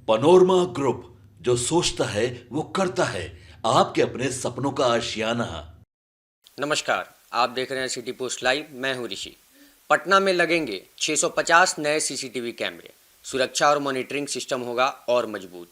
Panorama group, जो सोचता है वो करता है। आपके अपने सपनों का आशियाना। नमस्कार, आप देख रहे हैं सिटी पोस्ट लाइव। मैं हूं ऋषि। पटना में लगेंगे 650 नए सीसीटीवी कैमरे। सुरक्षा और मॉनिटरिंग सिस्टम होगा और मजबूत।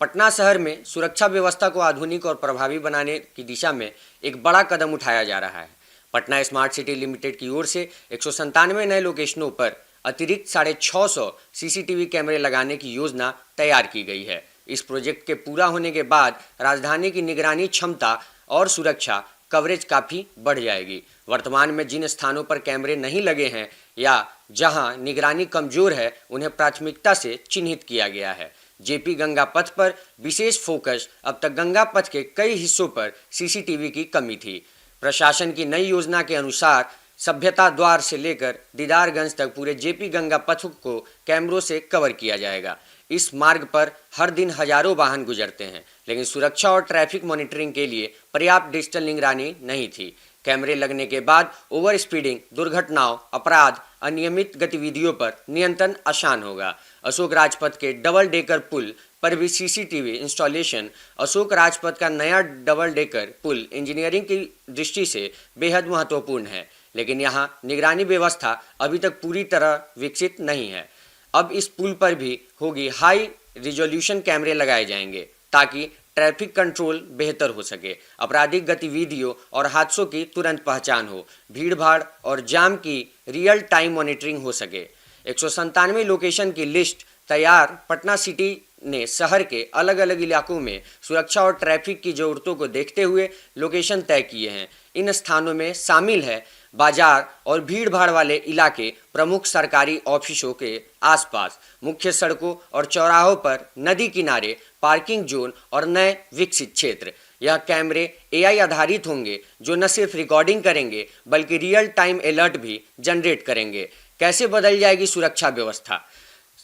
पटना शहर में सुरक्षा व्यवस्था को आधुनिक और प्रभावी बनाने की दिशा में एक बड़ा कदम उठाया जा रहा है। पटना स्मार्ट सिटी लिमिटेड की ओर से 197 नए लोकेशनों पर अतिरिक्त 650 सीसीटीवी कैमरे लगाने की योजना तैयार की गई है। इस प्रोजेक्ट के पूरा होने के बाद राजधानी की निगरानी क्षमता और सुरक्षा कवरेज काफ़ी बढ़ जाएगी। वर्तमान में जिन स्थानों पर कैमरे नहीं लगे हैं या जहां निगरानी कमजोर है, उन्हें प्राथमिकता से चिन्हित किया गया है। जेपी गंगा पथ पर विशेष फोकस। अब तक गंगा पथ के कई हिस्सों पर सीसीटीवी की कमी थी। प्रशासन की नई योजना के अनुसार सभ्यता द्वार से लेकर दीदारगंज तक पूरे जेपी गंगा पथ को कैमरों से कवर किया जाएगा। इस मार्ग पर हर दिन हजारों वाहन गुजरते हैं, लेकिन सुरक्षा और ट्रैफिक मॉनिटरिंग के लिए पर्याप्त डिजिटल निगरानी नहीं थी। कैमरे लगने के बाद ओवर स्पीडिंग, दुर्घटनाओं, अपराध, अनियमित गतिविधियों पर नियंत्रण आसान होगा। अशोक राजपथ के डबल डेकर पुल पर भी सीसीटीवी इंस्टॉलेशन। अशोक राजपथ का नया डबल डेकर पुल इंजीनियरिंग की दृष्टि से बेहद महत्वपूर्ण है, लेकिन यहाँ निगरानी व्यवस्था अभी तक पूरी तरह विकसित नहीं है। अब इस पुल पर भी होगी हाई रिजोल्यूशन कैमरे लगाए जाएंगे ताकि ट्रैफिक कंट्रोल बेहतर हो सके, आपराधिक गतिविधियों और हादसों की तुरंत पहचान हो, भीड़ भाड़ और जाम की रियल टाइम मॉनिटरिंग हो सके। 197 लोकेशन की लिस्ट तैयार। पटना सिटी ने शहर के अलग अलग इलाकों में सुरक्षा और ट्रैफिक की ज़रूरतों को देखते हुए लोकेशन तय किए हैं। इन स्थानों में शामिल है बाजार और भीड़ भाड़ वाले इलाके, प्रमुख सरकारी ऑफिसों के आसपास, मुख्य सड़कों और चौराहों पर, नदी किनारे, पार्किंग जोन और नए विकसित क्षेत्र। यह कैमरे एआई आधारित होंगे, जो न सिर्फ रिकॉर्डिंग करेंगे बल्कि रियल टाइम अलर्ट भी जनरेट करेंगे। कैसे बदल जाएगी सुरक्षा व्यवस्था?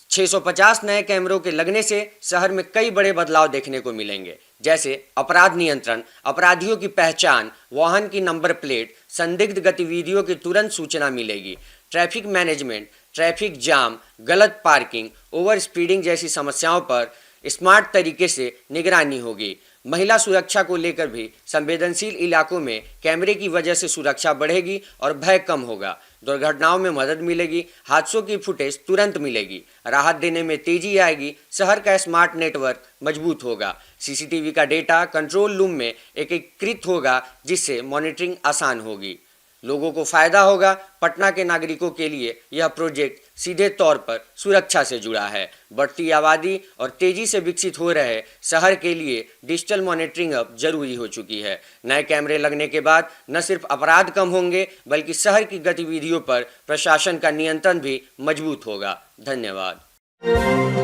650 नए कैमरों के लगने से शहर में कई बड़े बदलाव देखने को मिलेंगे, जैसे अपराध नियंत्रण, अपराधियों की पहचान, वाहन की नंबर प्लेट, संदिग्ध गतिविधियों की तुरंत सूचना मिलेगी। ट्रैफिक मैनेजमेंट, ट्रैफिक जाम, गलत पार्किंग, ओवर स्पीडिंग जैसी समस्याओं पर स्मार्ट तरीके से निगरानी होगी। महिला सुरक्षा को लेकर भी संवेदनशील इलाकों में कैमरे की वजह से सुरक्षा बढ़ेगी और भय कम होगा। दुर्घटनाओं में मदद मिलेगी, हादसों की फुटेज तुरंत मिलेगी, राहत देने में तेजी आएगी, शहर का स्मार्ट नेटवर्क मजबूत होगा, सीसीटीवी का डेटा कंट्रोल रूम में एकीकृत होगा, जिससे मॉनिटरिंग आसान होगी, लोगों को फायदा होगा। पटना के नागरिकों के लिए यह प्रोजेक्ट सीधे तौर पर सुरक्षा से जुड़ा है। बढ़ती आबादी और तेजी से विकसित हो रहे शहर के लिए डिजिटल मॉनिटरिंग अब जरूरी हो चुकी है। नए कैमरे लगने के बाद न सिर्फ अपराध कम होंगे बल्कि शहर की गतिविधियों पर प्रशासन का नियंत्रण भी मजबूत होगा। धन्यवाद।